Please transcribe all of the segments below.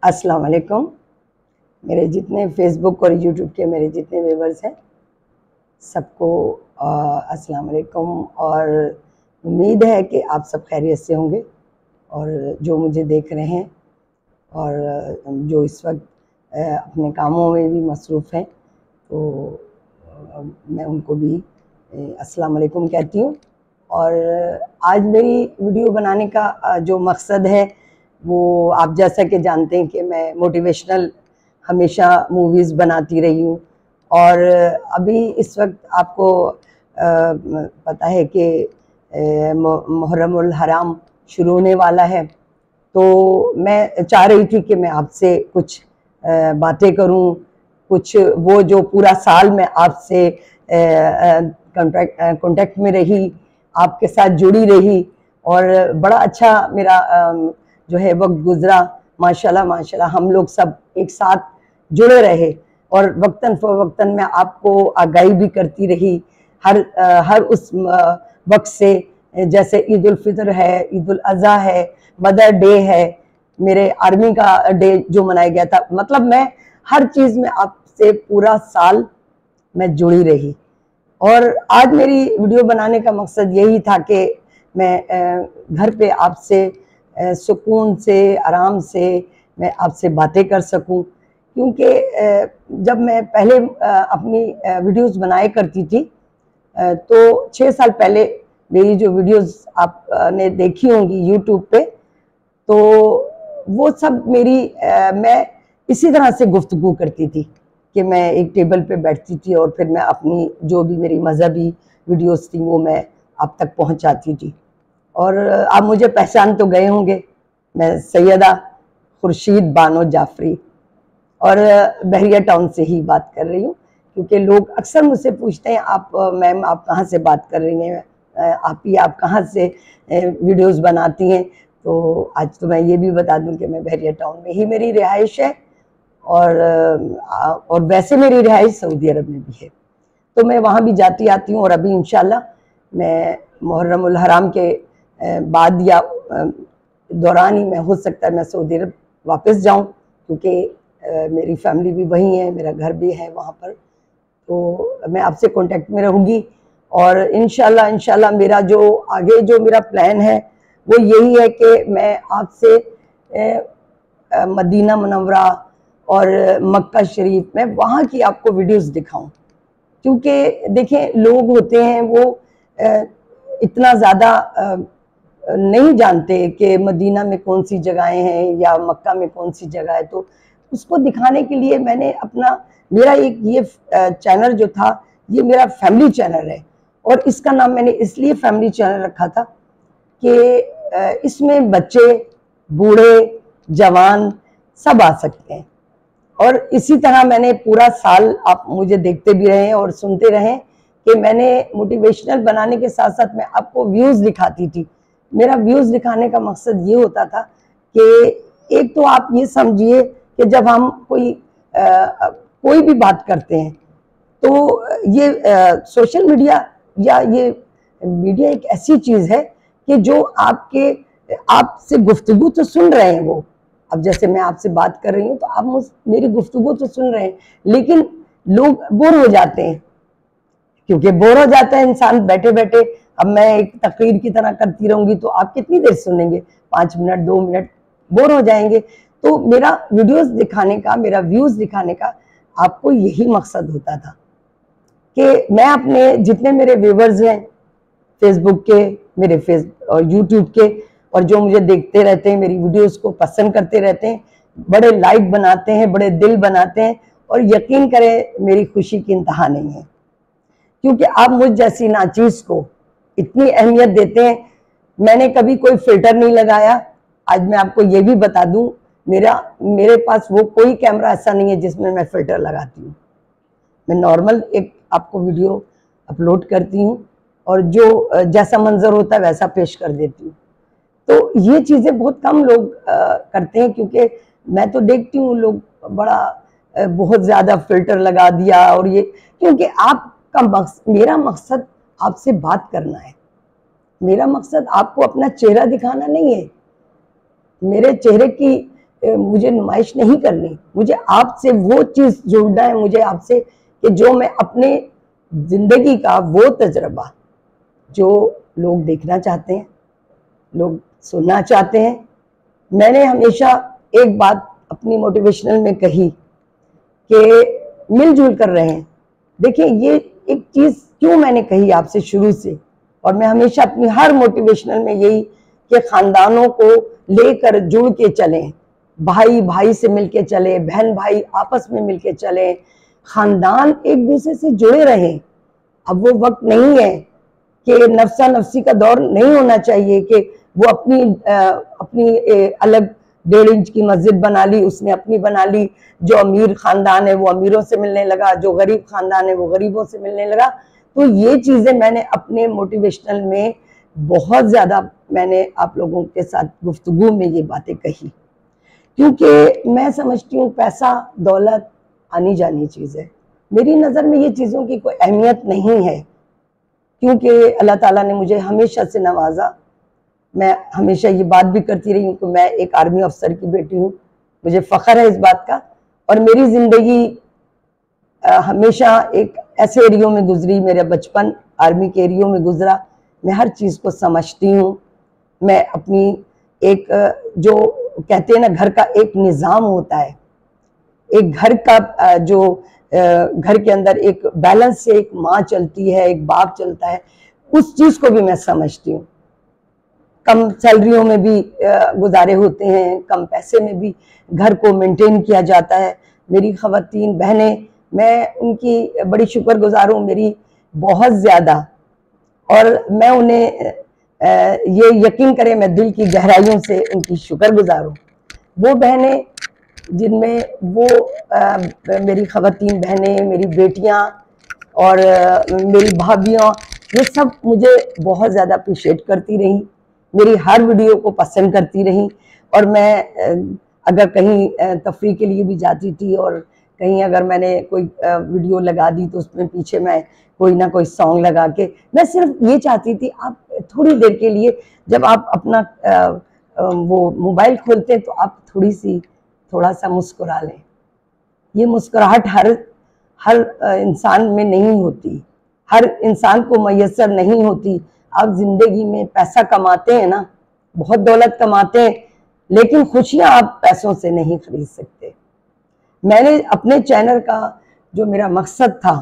अस्सलाम वालेकुम। मेरे जितने फेसबुक और यूट्यूब के मेरे जितने व्यूवर्स हैं सबको अस्सलाम वालेकुम। और उम्मीद है कि आप सब खैरियत से होंगे और जो मुझे देख रहे हैं और जो इस वक्त अपने कामों में भी मसरूफ़ हैं तो मैं उनको भी अस्सलाम वालेकुम कहती हूँ। और आज मेरी वीडियो बनाने का जो मकसद है वो आप जैसा कि जानते हैं कि मैं मोटिवेशनल हमेशा मूवीज़ बनाती रही हूँ। और अभी इस वक्त आपको पता है कि मुहर्रमुल हराम शुरू होने वाला है, तो मैं चाह रही थी कि मैं आपसे कुछ बातें करूं, कुछ वो जो पूरा साल मैं आपसे कांटेक्ट में रही, आपके साथ जुड़ी रही और बड़ा अच्छा मेरा जो है वक्त गुजरा। माशाल्लाह माशाल्लाह हम लोग सब एक साथ जुड़े रहे और वक्तन फ़वक्तन मैं आपको आगाही भी करती रही हर उस वक्त से, जैसे ईद उल फितर है, ईद उल अज़हा है, मदर डे है, मेरे आर्मी का डे जो मनाया गया था। मतलब मैं हर चीज़ में आपसे पूरा साल मैं जुड़ी रही। और आज मेरी वीडियो बनाने का मकसद यही था कि मैं घर पे आपसे सुकून से, आराम से मैं आपसे बातें कर सकूं, क्योंकि जब मैं पहले अपनी वीडियोस बनाया करती थी तो 6 साल पहले मेरी जो वीडियोस आपने देखी होंगी यूट्यूब पे, तो वो सब मेरी मैं इसी तरह से गुफ्तगू करती थी कि मैं एक टेबल पे बैठती थी और फिर मैं अपनी जो भी मेरी मजहबी वीडियोस थी वो मैं आप तक पहुंचाती थी। और आप मुझे पहचान तो गए होंगे, मैं सैयदा खुर्शीद बानो जाफरी और बहरिया टाउन से ही बात कर रही हूँ, क्योंकि लोग अक्सर मुझसे पूछते हैं आप मैम आप कहाँ से बात कर रही हैं, आप कहाँ से वीडियोस बनाती हैं। तो आज तो मैं ये भी बता दूं कि मैं बहरिया टाउन में ही मेरी रिहाइश है और वैसे मेरी रिहाइश सऊदी अरब में भी है, तो मैं वहाँ भी जाती आती हूँ। और अभी इंशाल्लाह मैं मुहर्रमुल हराम के बाद या दौरान ही मैं हो सकता है मैं सऊदी अरब वापस जाऊँ, क्योंकि मेरी फैमिली भी वहीं है, मेरा घर भी है वहाँ पर, तो मैं आपसे कांटेक्ट में रहूँगी। और इंशाल्लाह मेरा जो आगे जो मेरा प्लान है वो यही है कि मैं आपसे मदीना मुनव्वरा और मक्का शरीफ में वहाँ की आपको वीडियोस दिखाऊं, क्योंकि देखें लोग होते हैं वो इतना ज़्यादा नहीं जानते कि मदीना में कौन सी जगहें हैं या मक्का में कौन सी जगह है। तो उसको दिखाने के लिए मैंने मेरा एक ये चैनल जो था ये मेरा फैमिली चैनल है, और इसका नाम मैंने इसलिए फैमिली चैनल रखा था कि इसमें बच्चे, बूढ़े, जवान सब आ सकते हैं। और इसी तरह मैंने पूरा साल आप मुझे देखते भी रहे और सुनते रहे कि मैंने मोटिवेशनल बनाने के साथ साथ मैं आपको व्यूज़ दिखाती थी। मेरा व्यूज़ दिखाने का मकसद ये होता था कि एक तो आप ये समझिए कि जब हम कोई भी बात करते हैं तो ये सोशल मीडिया या ये मीडिया एक ऐसी चीज़ है कि जो आपसे गुफ्तगू तो सुन रहे हैं वो, अब जैसे मैं आपसे बात कर रही हूँ तो आप मेरी गुफ्तगू तो सुन रहे हैं, लेकिन लोग बोर हो जाते हैं, क्योंकि बोर हो जाता है इंसान बैठे बैठे। अब मैं एक तकरीर की तरह करती रहूंगी तो आप कितनी देर सुनेंगे, 5 मिनट 2 मिनट बोर हो जाएंगे। तो मेरा वीडियोस दिखाने का, मेरा व्यूज दिखाने का आपको यही मकसद होता था कि मैं अपने जितने मेरे व्यूवर्स हैं फेसबुक के, मेरे और यूट्यूब के, और जो मुझे देखते रहते हैं, मेरी वीडियोस को पसंद करते रहते हैं, बड़े लाइक बनाते हैं, बड़े दिल बनाते हैं, और यकीन करें मेरी खुशी की इंतहा नहीं है, क्योंकि आप मुझ जैसी नाचीज को इतनी अहमियत देते हैं। मैंने कभी कोई फिल्टर नहीं लगाया। आज मैं आपको ये भी बता दूं, मेरे पास वो कोई कैमरा ऐसा नहीं है जिसमें मैं फिल्टर लगाती हूँ। मैं नॉर्मल एक आपको वीडियो अपलोड करती हूँ और जो जैसा मंजर होता है वैसा पेश कर देती हूँ। तो ये चीज़ें बहुत कम लोग करते हैं, क्योंकि मैं तो देखती हूँ लोग बहुत ज़्यादा फिल्टर लगा दिया और ये, क्योंकि मेरा मकसद आपसे बात करना है, मेरा मकसद आपको अपना चेहरा दिखाना नहीं है। मेरे चेहरे की मुझे नुमाइश नहीं करनी, मुझे आपसे वो चीज़ जोड़ना है, मुझे आपसे कि जो मैं अपने ज़िंदगी का वो तजर्बा जो लोग देखना चाहते हैं, लोग सुनना चाहते हैं। मैंने हमेशा एक बात अपनी मोटिवेशनल में कही कि मिलजुल कर रहें। देखिए ये एक चीज़ क्यों मैंने कही आपसे शुरू से, और मैं हमेशा अपनी हर मोटिवेशनल में यही कि ख़ानदानों को लेकर जुड़ के चलें, भाई भाई से मिलके चले, बहन भाई आपस में मिलके चले, ख़ानदान एक दूसरे से जुड़े रहें। अब वो वक्त नहीं है कि नफसा नफसी का दौर नहीं होना चाहिए कि वो अपनी अलग 1.5 इंच की मस्जिद बना ली, उसने अपनी बना ली, जो अमीर खानदान है वो अमीरों से मिलने लगा, जो गरीब खानदान है वो गरीबों से मिलने लगा। तो ये चीज़ें मैंने अपने मोटिवेशनल में बहुत ज़्यादा मैंने आप लोगों के साथ गुफ्तगू में ये बातें कही, क्योंकि मैं समझती हूँ पैसा दौलत आनी जानी चीज़ है। मेरी नज़र में ये चीज़ों की कोई अहमियत नहीं है, क्योंकि अल्लाह ताला ने मुझे हमेशा से नवाजा। मैं हमेशा ये बात भी करती रही हूँ कि मैं एक आर्मी अफसर की बेटी हूँ, मुझे फ़ख्र है इस बात का। और मेरी ज़िंदगी हमेशा एक ऐसे एरियो में गुजरी, मेरा बचपन आर्मी के एरियो में गुजरा। मैं हर चीज़ को समझती हूँ। मैं अपनी एक जो कहते हैं ना घर का एक निज़ाम होता है, एक घर का जो घर के अंदर एक बैलेंस से एक माँ चलती है, एक बाप चलता है, उस चीज़ को भी मैं समझती हूँ। कम सैलरियों में भी गुजारे होते हैं, कम पैसे में भी घर को मेंटेन किया जाता है। मेरी ख़वातीन बहनें, मैं उनकी बड़ी शुक्रगुजार हूँ, मेरी बहुत ज़्यादा। और मैं उन्हें ये यकीन करें, मैं दिल की गहराइयों से उनकी शुक्रगुजार हूँ। वो बहनें जिनमें वो मेरी ख़वातीन बहनें, मेरी बेटियाँ और मेरी भाभियाँ, ये सब मुझे बहुत ज़्यादा अप्रिशिएट करती रहीं, मेरी हर वीडियो को पसंद करती रहीं। और मैं अगर कहीं तफरीह के लिए भी जाती थी और कहीं अगर मैंने कोई वीडियो लगा दी तो उसमें पीछे मैं कोई ना कोई सॉन्ग लगा के, मैं सिर्फ ये चाहती थी आप थोड़ी देर के लिए जब आप अपना वो मोबाइल खोलते हैं तो आप थोड़ा सा मुस्कुरा लें। ये मुस्कुराहट हर इंसान में नहीं होती, हर इंसान को मैसर नहीं होती। आप जिंदगी में पैसा कमाते हैं ना, बहुत दौलत कमाते हैं, लेकिन खुशियां आप पैसों से नहीं खरीद सकते। मैंने अपने चैनल का जो मेरा मकसद था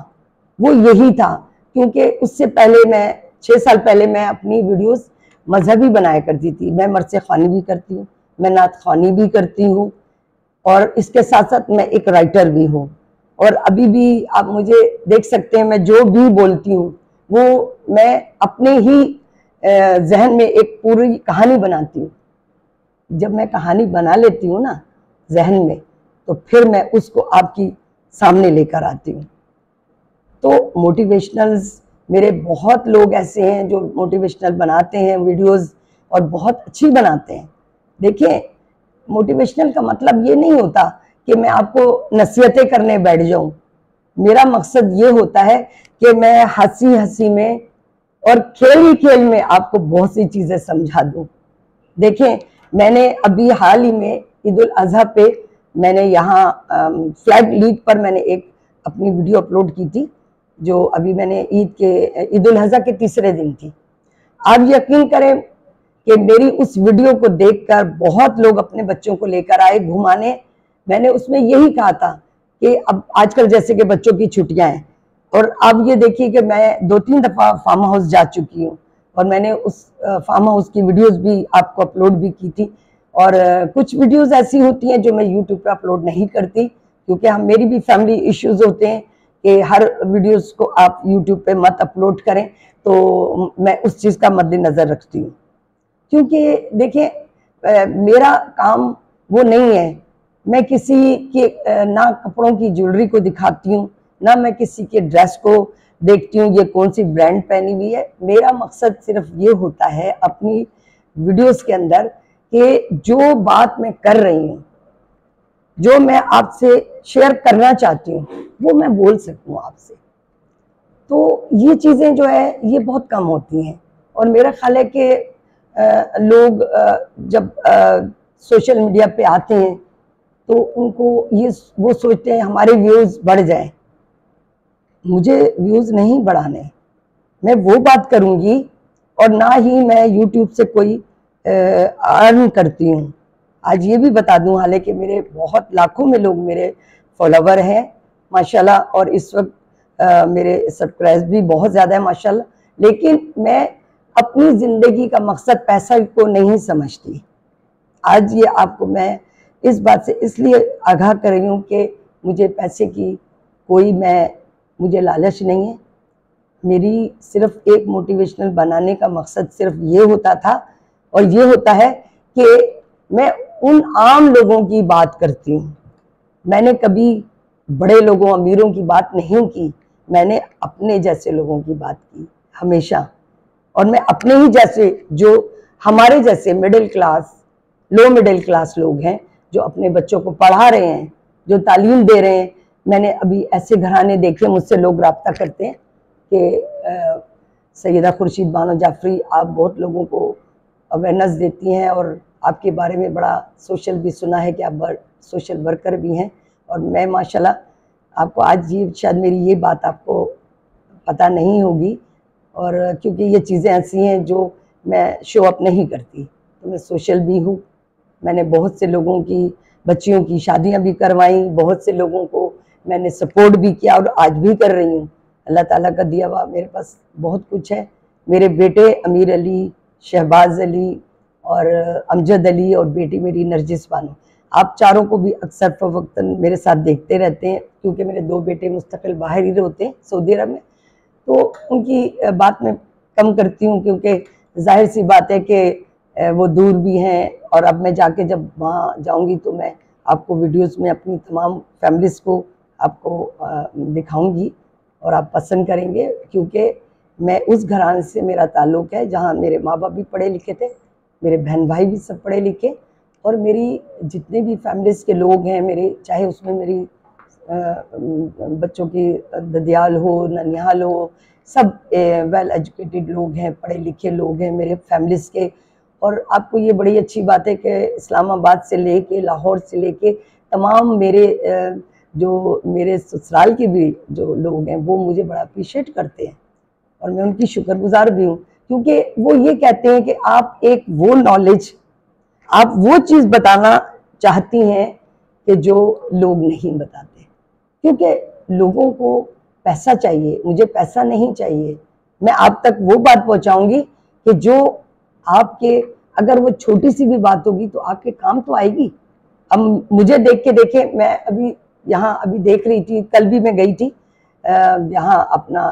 वो यही था, क्योंकि उससे पहले मैं 6 साल पहले मैं अपनी वीडियोस मजहबी बनाया करती थी। मैं मरसे ख़वानी भी करती हूँ, मैं नात ख़वानी भी करती हूँ, और इसके साथ साथ मैं एक राइटर भी हूँ। और अभी भी आप मुझे देख सकते हैं, मैं जो भी बोलती हूँ वो मैं अपने ही जहन में एक पूरी कहानी बनाती हूँ। जब मैं कहानी बना लेती हूँ ना जहन में, तो फिर मैं उसको आपकी सामने लेकर आती हूँ। तो मोटिवेशनल्स मेरे बहुत लोग ऐसे हैं जो मोटिवेशनल बनाते हैं वीडियोस, और बहुत अच्छी बनाते हैं। देखिए, मोटिवेशनल का मतलब ये नहीं होता कि मैं आपको नसीहतें करने बैठ जाऊं। मेरा मकसद ये होता है कि मैं हंसी हंसी में और खेल ही खेल में आपको बहुत सी चीज़ें समझा दूं। देखें, मैंने अभी हाल ही में ईद उल अज़हा पे मैंने यहाँ फ्लैग लीग पर मैंने एक अपनी वीडियो अपलोड की थी, जो अभी मैंने ईद उल अज़हा के तीसरे दिन थी। आप यकीन करें कि मेरी उस वीडियो को देखकर बहुत लोग अपने बच्चों को लेकर आए घुमाने। मैंने उसमें यही कहा था कि अब आजकल जैसे कि बच्चों की छुट्टियां हैं, और अब ये देखिए कि मैं 2-3 दफ़ा फार्म हाउस जा चुकी हूँ, और मैंने उस फार्म हाउस की वीडियोस भी आपको अपलोड भी की थी। और कुछ वीडियोस ऐसी होती हैं जो मैं यूट्यूब पे अपलोड नहीं करती, क्योंकि मेरी भी फैमिली इश्यूज होते हैं कि हर वीडियोस को आप यूट्यूब पे मत अपलोड करें, तो मैं उस चीज़ का मद्देनज़र रखती हूँ। क्योंकि देखिए, मेरा काम वो नहीं है, मैं किसी के ना कपड़ों की ज्वेलरी को दिखाती हूँ, ना मैं किसी के ड्रेस को देखती हूँ ये कौन सी ब्रांड पहनी हुई है। मेरा मकसद सिर्फ ये होता है अपनी वीडियोस के अंदर कि जो बात मैं कर रही हूँ, जो मैं आपसे शेयर करना चाहती हूँ, वो मैं बोल सकूँ आपसे। तो ये चीज़ें जो है ये बहुत कम होती हैं, और मेरा ख्याल है कि लोग जब सोशल मीडिया पे आते हैं तो उनको ये वो सोचते हैं हमारे व्यूज़ बढ़ जाएं। मुझे व्यूज़ नहीं बढ़ाने, मैं वो बात करूँगी, और ना ही मैं यूट्यूब से कोई अर्न करती हूँ। आज ये भी बता दूँ, हालांकि मेरे बहुत लाखों में लोग मेरे फॉलोवर हैं माशाल्लाह, और इस वक्त मेरे सब्सक्राइब भी बहुत ज़्यादा है माशाल्लाह, लेकिन मैं अपनी ज़िंदगी का मकसद पैसा को नहीं समझती। आज ये आपको मैं इस बात से इसलिए आगाह कर रही हूँ कि मुझे पैसे की कोई मुझे लालच नहीं है। मेरी सिर्फ एक मोटिवेशनल बनाने का मकसद सिर्फ ये होता था, और ये होता है कि मैं उन आम लोगों की बात करती हूँ। मैंने कभी बड़े लोगों अमीरों की बात नहीं की, मैंने अपने जैसे लोगों की बात की हमेशा। और मैं अपने ही जैसे, जो हमारे जैसे middle class, low middle class लोग हैं, जो अपने बच्चों को पढ़ा रहे हैं, जो तालीम दे रहे हैं। मैंने अभी ऐसे घराने देखे, मुझसे लोग रब्ता करते हैं कि सैयदा खुर्शीद बानो जाफरी, आप बहुत लोगों को अवेयरनेस देती हैं, और आपके बारे में बड़ा सोशल भी सुना है कि आप सोशल वर्कर भी हैं। और मैं माशाल्लाह आपको आज ये शायद मेरी ये बात आपको पता नहीं होगी, और क्योंकि ये चीज़ें ऐसी हैं जो मैं शो अप नहीं करती, तो मैं सोशल भी हूँ। मैंने बहुत से लोगों की बच्चियों की शादियाँ भी करवाई, बहुत से लोगों को मैंने सपोर्ट भी किया, और आज भी कर रही हूँ। अल्लाह ताला का दिया हुआ मेरे पास बहुत कुछ है। मेरे बेटे अमीर अली, शहबाज अली और अमजद अली, और बेटी मेरी नरजिस बानो, आप चारों को भी अक्सर फवक्तन मेरे साथ देखते रहते हैं, क्योंकि मेरे दो बेटे मुस्तकिल बाहर ही होते हैं सऊदी अरब में, तो उनकी बात मैं कम करती हूँ, क्योंकि जाहिर सी बात है कि वो दूर भी हैं। और अब मैं जाके जब वहाँ जाऊँगी तो मैं आपको वीडियोस में अपनी तमाम फैमिलीज़ को आपको दिखाऊंगी, और आप पसंद करेंगे, क्योंकि मैं उस घराने से मेरा ताल्लुक़ है जहाँ मेरे माँ बाप भी पढ़े लिखे थे, मेरे बहन भाई भी सब पढ़े लिखे, और मेरी जितने भी फैमिलीज़ के लोग हैं मेरे, चाहे उसमें मेरी बच्चों की ददियाल हो, ननिहाल हो, सब वेल एजुकेटेड लोग हैं, पढ़े लिखे लोग हैं मेरे फैमिलीज़ के। और आपको ये बड़ी अच्छी बात है कि इस्लामाबाद से लेके, लाहौर से लेके, तमाम मेरे जो मेरे ससुराल के भी जो लोग हैं वो मुझे बड़ा अप्रिशिएट करते हैं, और मैं उनकी शुक्रगुजार भी हूँ, क्योंकि वो ये कहते हैं कि आप एक वो नॉलेज, आप वो चीज़ बताना चाहती हैं कि जो लोग नहीं बताते। क्योंकि लोगों को पैसा चाहिए, मुझे पैसा नहीं चाहिए। मैं आप तक वो बात पहुंचाऊंगी कि जो आपके, अगर वो छोटी सी भी बात होगी तो आपके काम तो आएगी। अब मुझे देख के देखे, मैं अभी यहाँ अभी देख रही थी, कल भी मैं गई थी यहाँ अपना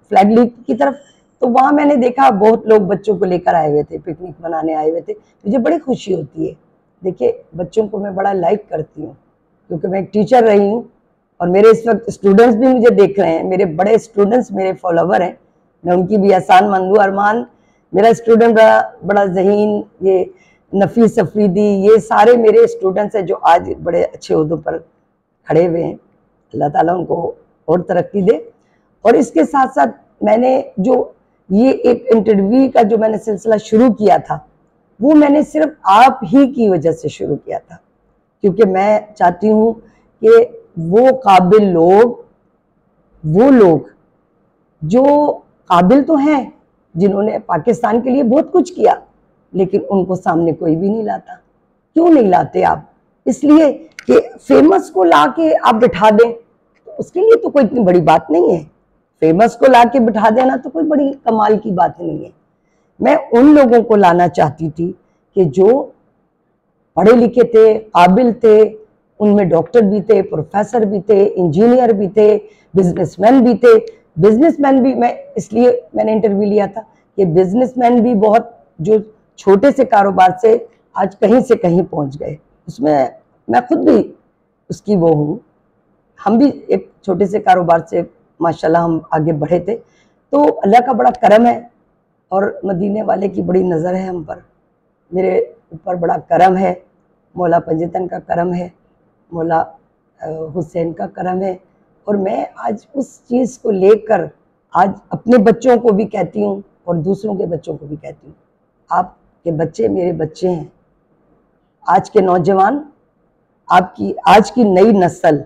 फ्लैग लीग की तरफ, तो वहाँ मैंने देखा बहुत लोग बच्चों को लेकर आए हुए थे, पिकनिक मनाने आए हुए थे। मुझे बड़ी खुशी होती है। देखिए, बच्चों को मैं बड़ा लाइक करती हूँ, क्योंकि मैं एक टीचर रही हूँ, और मेरे इस वक्त स्टूडेंट्स भी मुझे देख रहे हैं, मेरे बड़े स्टूडेंट्स मेरे फॉलोवर हैं, मैं उनकी भी एहसान मंद हूँ। अरमान मेरा स्टूडेंट बड़ा ज़हीन, ये नफीस अफरीदी, ये सारे मेरे स्टूडेंट्स हैं जो आज बड़े अच्छे ओहदों पर खड़े हुए हैं। अल्लाह ताला उनको और तरक्की दे। और इसके साथ साथ मैंने जो ये एक इंटरव्यू का जो मैंने सिलसिला शुरू किया था, वो मैंने सिर्फ आप ही की वजह से शुरू किया था, क्योंकि मैं चाहती हूँ कि वो काबिल लोग, वो लोग जो काबिल तो हैं, जिन्होंने पाकिस्तान के लिए बहुत कुछ किया, लेकिन उनको सामने कोई भी नहीं लाता। क्यों नहीं लाते आप? इसलिए कि फेमस को ला के आप बिठा दें, तो उसके लिए तो कोई इतनी बड़ी बात नहीं है। फेमस को ला के बिठा देना तो कोई बड़ी कमाल की बात नहीं है। मैं उन लोगों को लाना चाहती थी कि जो पढ़े लिखे थे, काबिल थे, उनमें डॉक्टर भी थे, प्रोफेसर भी थे, इंजीनियर भी थे, बिजनेसमैन भी थे। बिजनेसमैन भी, मैं इसलिए मैंने इंटरव्यू लिया था कि बिजनेसमैन भी बहुत, जो छोटे से कारोबार से आज कहीं से कहीं पहुंच गए, उसमें मैं खुद भी उसकी वो हूँ। हम भी एक छोटे से कारोबार से माशाल्लाह हम आगे बढ़े थे। तो अल्लाह का बड़ा करम है, और मदीने वाले की बड़ी नज़र है हम पर, मेरे ऊपर बड़ा करम है। मौला पंजतन का करम है, मौला हुसैन का करम है। और मैं आज उस चीज़ को लेकर आज अपने बच्चों को भी कहती हूँ और दूसरों के बच्चों को भी कहती हूँ, आपके बच्चे मेरे बच्चे हैं। आज के नौजवान आपकी आज की नई नस्ल,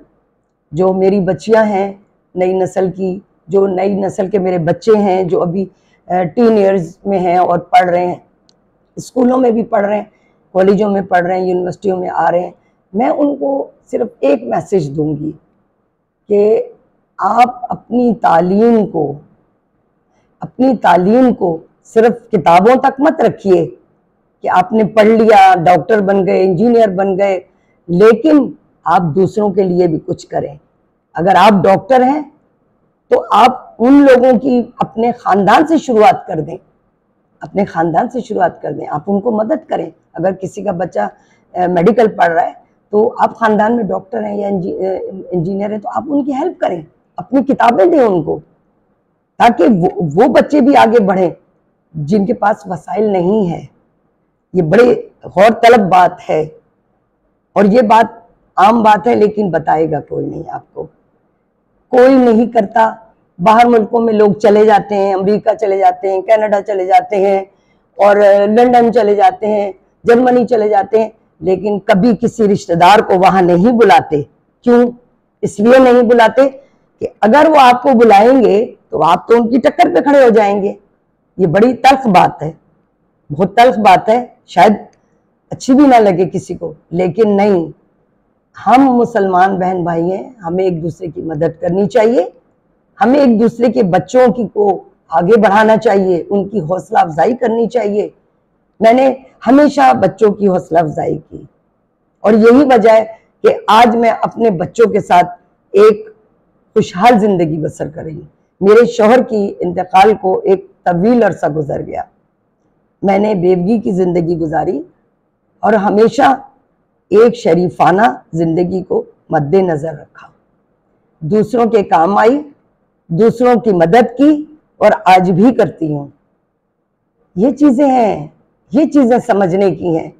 जो मेरी बच्चियां हैं, नई नस्ल की, जो नई नस्ल के मेरे बच्चे हैं जो अभी टीन ईयर्स में हैं और पढ़ रहे हैं, स्कूलों में भी पढ़ रहे हैं, कॉलेजों में पढ़ रहे हैं, यूनिवर्सिटियों में आ रहे हैं, मैं उनको सिर्फ एक मैसेज दूंगी कि आप अपनी तालीम को सिर्फ किताबों तक मत रखिए कि आपने पढ़ लिया, डॉक्टर बन गए, इंजीनियर बन गए, लेकिन आप दूसरों के लिए भी कुछ करें। अगर आप डॉक्टर हैं तो आप उन लोगों की अपने खानदान से शुरुआत कर दें, अपने खानदान से शुरुआत कर दें, आप उनको मदद करें। अगर किसी का बच्चा मेडिकल पढ़ रहा है तो आप खानदान में डॉक्टर हैं या इंजीनियर हैं तो आप उनकी हेल्प करें, अपनी किताबें दें उनको, ताकि वो बच्चे भी आगे बढ़ें जिनके पास वसाइल नहीं है। ये बड़े गौर तलब बात है और ये बात आम बात है, लेकिन बताएगा कोई नहीं आपको, कोई नहीं करता। बाहर मुल्कों में लोग चले जाते हैं, अमेरिका चले जाते हैं, कनाडा चले जाते हैं और लंदन चले जाते हैं, जर्मनी चले जाते हैं, लेकिन कभी किसी रिश्तेदार को वहां नहीं बुलाते। क्यों? इसलिए नहीं बुलाते कि अगर वो आपको बुलाएंगे तो आप तो उनकी टक्कर पे खड़े हो जाएंगे। ये बड़ी तल्ख बात है, बहुत तल्ख बात है, शायद अच्छी भी ना लगे किसी को, लेकिन नहीं, हम मुसलमान बहन भाई हैं, हमें एक दूसरे की मदद करनी चाहिए, हमें एक दूसरे के बच्चों की को आगे बढ़ाना चाहिए, उनकी हौसला अफजाई करनी चाहिए। मैंने हमेशा बच्चों की हौसला अफजाई की और यही वजह है कि आज मैं अपने बच्चों के साथ एक खुशहाल जिंदगी बसर कर रही हूँ। मेरे शौहर की इंतकाल को एक तवील अरसा गुजर गया, मैंने बेवगी की जिंदगी गुजारी और हमेशा एक शरीफाना जिंदगी को मद्देनजर रखा, दूसरों के काम आई, दूसरों की मदद की और आज भी करती हूँ। ये चीजें हैं, ये चीजें समझने की हैं,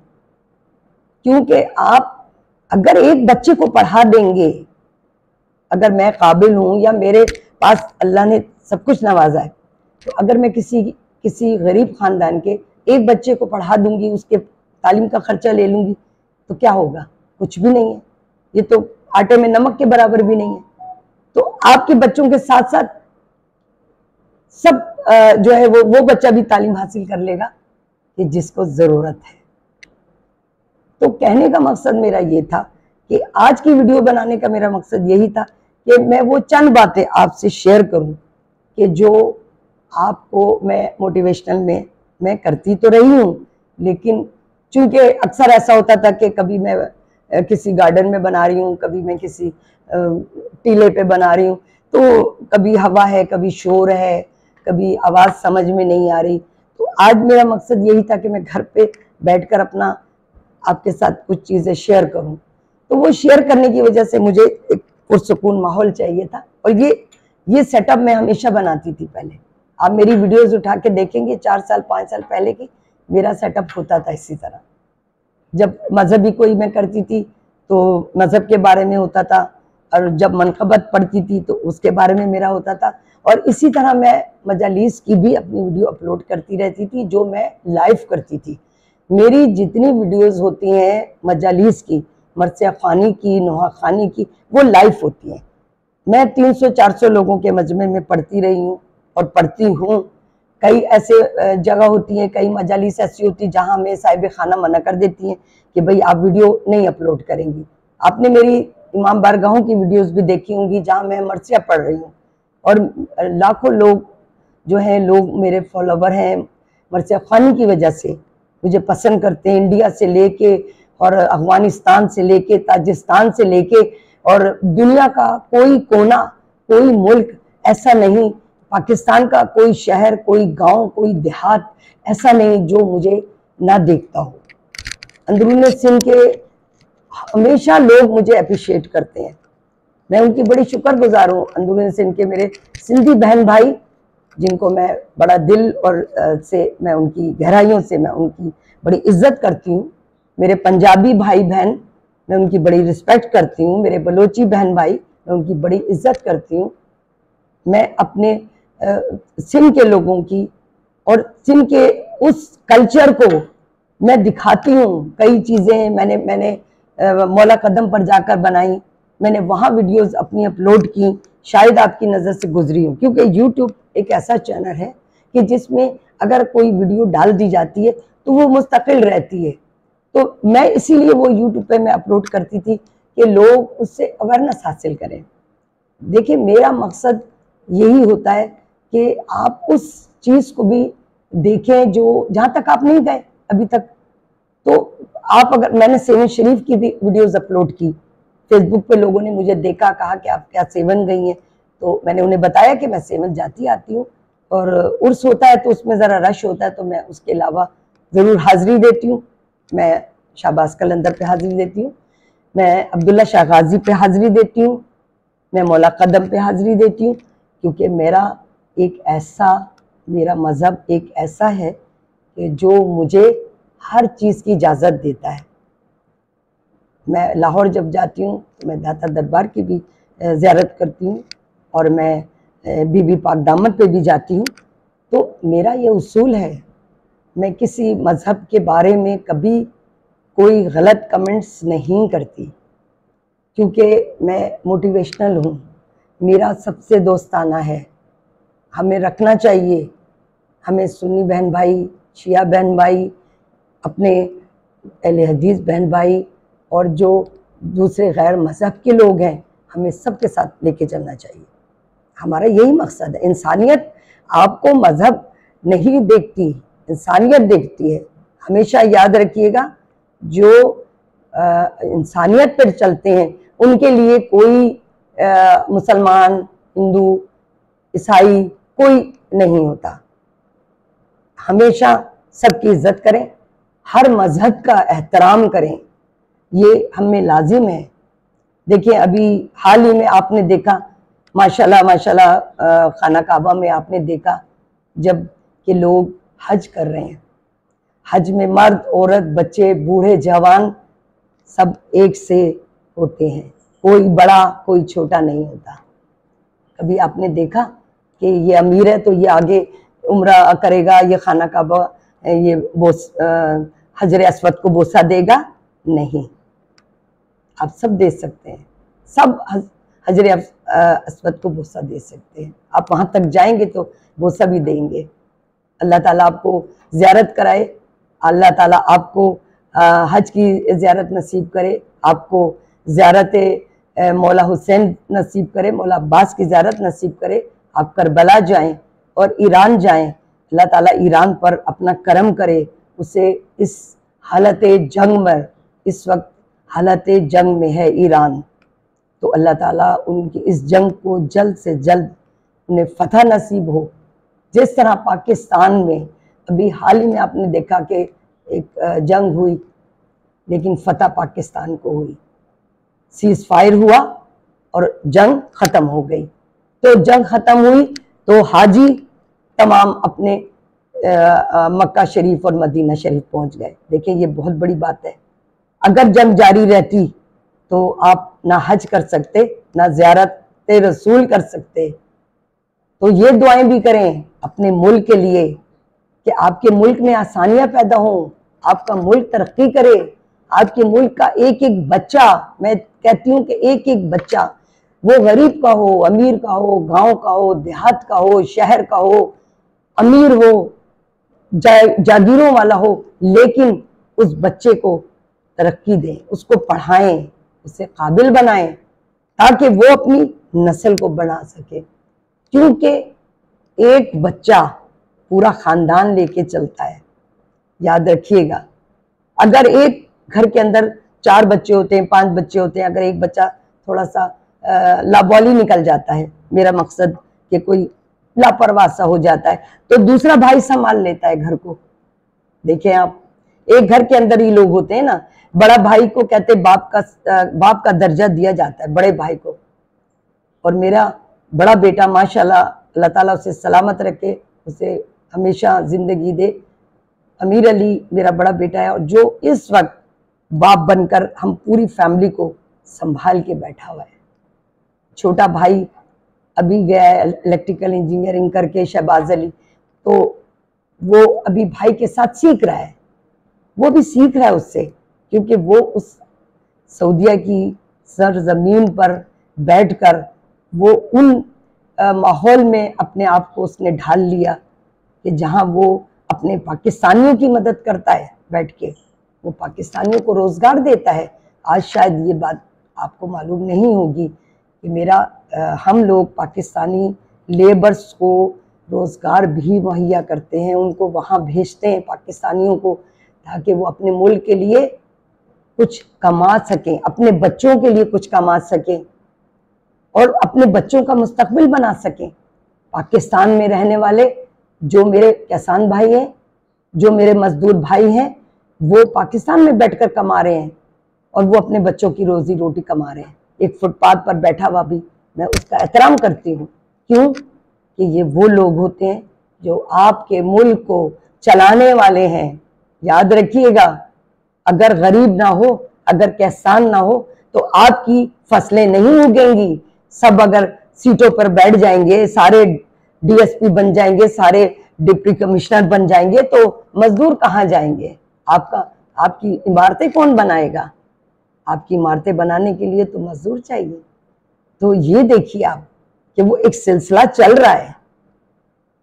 क्योंकि आप अगर एक बच्चे को पढ़ा देंगे, अगर मैं काबिल हूं या मेरे पास अल्लाह ने सब कुछ नवाजा है, तो अगर मैं किसी गरीब खानदान के एक बच्चे को पढ़ा दूंगी, उसके तालीम का खर्चा ले लूंगी, तो क्या होगा? कुछ भी नहीं है, ये तो आटे में नमक के बराबर भी नहीं है। तो आपके बच्चों के साथ साथ सब जो है वो बच्चा भी तालीम हासिल कर लेगा कि जिसको जरूरत है। तो कहने का मकसद मेरा ये था कि आज की वीडियो बनाने का मेरा मकसद यही था कि मैं वो चंद बातें आपसे शेयर करूं कि जो आपको मैं मोटिवेशनल में मैं करती तो रही हूं, लेकिन चूंकि अक्सर ऐसा होता था कि कभी मैं किसी गार्डन में बना रही हूँ, कभी मैं किसी टीले पे बना रही हूँ, तो कभी हवा है, कभी शोर है, कभी आवाज़ समझ में नहीं आ रही। तो आज मेरा मकसद यही था कि मैं घर पे बैठकर अपना आपके साथ कुछ चीज़ें शेयर करूँ। तो वो शेयर करने की वजह से मुझे एक पुरसुकून माहौल चाहिए था और ये सेटअप मैं हमेशा बनाती थी पहले। आप मेरी वीडियोज़ उठा के देखेंगे 4 साल 5 साल पहले की, मेरा सेटअप होता था इसी तरह। जब मजहबी कोई मैं करती थी तो मजहब के बारे में होता था, और जब मनक़बत पढ़ती थी तो उसके बारे में मेरा होता था, और इसी तरह मैं मजालिस की भी अपनी वीडियो अपलोड करती रहती थी जो मैं लाइव करती थी। मेरी जितनी वीडियोस होती हैं मजालिस की, मरसिया खानी की, नोहा खानी की, वो लाइव होती हैं। मैं 300-400 लोगों के मजमे में पढ़ती रही हूँ और पढ़ती हूँ। कई ऐसे जगह होती हैं, कई मजालिस ऐसी होती हैं जहाँ हमें साहिब खाना मना कर देती हैं कि भाई आप वीडियो नहीं अपलोड करेंगी। आपने मेरी इमाम बारगाहों की वीडियोस भी देखी होंगी जहाँ मैं मरसिया पढ़ रही हूँ, और लाखों लोग जो हैं, लोग मेरे फॉलोवर हैं, मरसिया खानी की वजह से मुझे पसंद करते हैं। इंडिया से लेके और अफगानिस्तान से लेके, ताजिस्तान से लेके, और दुनिया का कोई कोना, कोई मुल्क ऐसा नहीं, पाकिस्तान का कोई शहर, कोई गांव, कोई देहात ऐसा नहीं जो मुझे ना देखता हो। अंदरून सिंध के हमेशा लोग मुझे अप्रिशिएट करते हैं, मैं उनकी बड़ी शुक्रगुजार हूँ। अंदरून सिंध के मेरे सिंधी बहन भाई, जिनको मैं बड़ा दिल और से मैं उनकी गहराइयों से मैं उनकी बड़ी इज्जत करती हूँ। मेरे पंजाबी भाई बहन, मैं उनकी बड़ी रिस्पेक्ट करती हूँ। मेरे बलोची बहन भाई, मैं उनकी बड़ी इज्जत करती हूँ। मैं अपने सिंध के लोगों की और सिंध के उस कल्चर को मैं दिखाती हूँ। कई चीज़ें मैंने मौला कदम पर जाकर बनाई, मैंने वहाँ वीडियोस अपनी अपलोड की, शायद आपकी नज़र से गुजरी हो, क्योंकि यूट्यूब एक ऐसा चैनल है कि जिसमें अगर कोई वीडियो डाल दी जाती है तो वो मुस्तकिल रहती है। तो मैं इसीलिए वो यूट्यूब पे मैं अपलोड करती थी कि लोग उससे अवेयरनेस हासिल करें। देखिए, मेरा मकसद यही होता है कि आप उस चीज़ को भी देखें जो जहाँ तक आप नहीं गए अभी तक। तो आप अगर, मैंने सेवन शरीफ की भी वीडियोस अपलोड की, फेसबुक पे लोगों ने मुझे देखा, कहा कि आप क्या सेवन गई हैं, तो मैंने उन्हें बताया कि मैं सेवन जाती आती हूँ, और उर्स होता है तो उसमें ज़रा रश होता है तो मैं उसके अलावा ज़रूर हाज़िरी देती हूँ। मैं शाहबाज कलंदर पे हाज़िरी देती हूँ, मैं अब्दुल्ला शाह गाजी पे हाज़िरी देती हूँ, मैं मौला कदम पे हाज़िरी देती हूँ, क्योंकि मेरा मज़हब एक ऐसा है कि जो मुझे हर चीज़ की इजाज़त देता है। मैं लाहौर जब जाती हूँ तो मैं दाता दरबार की भी ज़ियारत करती हूँ, और मैं बीबी पाक दामद पे भी जाती हूँ। तो मेरा ये उसूल है, मैं किसी मज़हब के बारे में कभी कोई गलत कमेंट्स नहीं करती, क्योंकि मैं मोटिवेशनल हूँ, मेरा सबसे दोस्ताना है, हमें रखना चाहिए। हमें सुन्नी बहन भाई, शिया बहन भाई, अपने अहले हदीस बहन भाई और जो दूसरे गैर मज़हब के लोग हैं, हमें सबके साथ लेके चलना चाहिए। हमारा यही मकसद है। इंसानियत आपको मज़हब नहीं देखती, इंसानियत देखती है। हमेशा याद रखिएगा, जो इंसानियत पर चलते हैं उनके लिए कोई मुसलमान, हिंदू, ईसाई कोई नहीं होता। हमेशा सबकी इज्जत करें, हर मजहब का एहतराम करें, ये हमें लाजिम है। देखिए, अभी हाल ही में आपने देखा, माशाल्लाह माशाल्लाह, खाना काबा में आपने देखा जब कि लोग हज कर रहे हैं। हज में मर्द, औरत, बच्चे, बूढ़े, जवान सब एक से होते हैं, कोई बड़ा कोई छोटा नहीं होता। कभी आपने देखा कि ये अमीर है तो ये आगे उम्रा करेगा, ये खाना काबा, ये हजर अस्वद को बोसा देगा? नहीं। आप सब दे सकते हैं, सब हजर अस्वद को बोसा दे सकते हैं। आप वहाँ तक जाएंगे तो बोसा भी देंगे। अल्लाह ताला आपको ज़ियारत कराए, अल्लाह ताला आपको हज की ज़ियारत नसीब करे, आपको ज़ियारत मौला हुसैन नसीब करे, मौला अब्बास की ज़ियारत नसीब करे, आप करबला जाएं और ईरान जाएं। अल्लाह ताला ईरान पर अपना करम करे, उसे इस हालत जंग में, इस वक्त हालत जंग में है ईरान, तो अल्लाह ताला उनकी इस जंग को जल्द से जल्द उन्हें फतह नसीब हो। जिस तरह पाकिस्तान में अभी हाल ही में आपने देखा कि एक जंग हुई, लेकिन फतह पाकिस्तान को हुई, सीज फायर हुआ और जंग ख़त्म हो गई। तो जंग ख़त्म हुई तो हाजी तमाम अपने मक्का शरीफ और मदीना शरीफ पहुंच गए। देखिए, ये बहुत बड़ी बात है। अगर जंग जारी रहती तो आप ना हज कर सकते, ना ज़ियारत रसूल कर सकते। तो ये दुआएं भी करें अपने मुल्क के लिए कि आपके मुल्क में आसानियां पैदा हों, आपका मुल्क तरक्की करे, आपके मुल्क का एक एक बच्चा, मैं कहती हूँ कि एक एक बच्चा, वो गरीब का हो, अमीर का हो, गांव का हो, देहात का हो, शहर का हो, अमीर हो, जागीरों वाला हो, लेकिन उस बच्चे को तरक्की दें, उसको पढ़ाएं, उसे काबिल बनाएं, ताकि वो अपनी नस्ल को बना सके। क्योंकि एक बच्चा पूरा खानदान लेके चलता है, याद रखिएगा। अगर एक घर के अंदर 4 बच्चे होते हैं, 5 बच्चे होते हैं, अगर एक बच्चा थोड़ा सा लाबौली निकल जाता है, मेरा मकसद कि कोई लापरवाह सा हो जाता है, तो दूसरा भाई संभाल लेता है घर को। देखें आप, एक घर के अंदर ही लोग होते हैं ना, बड़ा भाई को कहते बाप का दर्जा दिया जाता है, बड़े भाई को। और मेरा बड़ा बेटा माशाल्लाह, अल्लाह ताला उसे सलामत रखे, उसे हमेशा जिंदगी दे, अमीर अली मेरा बड़ा बेटा है, और जो इस वक्त बाप बनकर हम पूरी फैमिली को संभाल के बैठा हुआ है। छोटा भाई अभी गया है इलेक्ट्रिकल इंजीनियरिंग करके, शहबाज अली, तो वो अभी भाई के साथ सीख रहा है, वो भी सीख रहा है उससे, क्योंकि वो उस सऊदीया की सरजमीन पर बैठकर वो उन माहौल में अपने आप को उसने ढाल लिया कि जहां वो अपने पाकिस्तानियों की मदद करता है, बैठ के वो पाकिस्तानियों को रोजगार देता है। आज शायद ये बात आपको मालूम नहीं होगी कि हम लोग पाकिस्तानी लेबर्स को रोजगार भी मुहैया करते हैं, उनको वहां भेजते हैं पाकिस्तानियों को, ताकि वो अपने मुल्क के लिए कुछ कमा सकें, अपने बच्चों के लिए कुछ कमा सकें और अपने बच्चों का मुस्तकबिल बना सकें। पाकिस्तान में रहने वाले जो मेरे किसान भाई हैं, जो मेरे मजदूर भाई हैं, वो पाकिस्तान में बैठकर कमा रहे हैं और वो अपने बच्चों की रोजी रोटी कमा रहे हैं। एक फुटपाथ पर बैठा हुआ भी मैं उसका एहतराम करती हूँ। क्यों? कि ये वो लोग होते हैं जो आपके मुल्क को चलाने वाले हैं। याद रखिएगा, अगर गरीब ना हो, अगर किसान ना हो, तो आपकी फसलें नहीं उगेंगी। सब अगर सीटों पर बैठ जाएंगे, सारे डीएसपी बन जाएंगे, सारे डिप्टी कमिश्नर बन जाएंगे, तो मजदूर कहाँ जाएंगे? आपकी इमारतें कौन बनाएगा? आपकी इमारतें बनाने के लिए तो मजदूर चाहिए। तो ये देखिए आप कि वो एक सिलसिला चल रहा है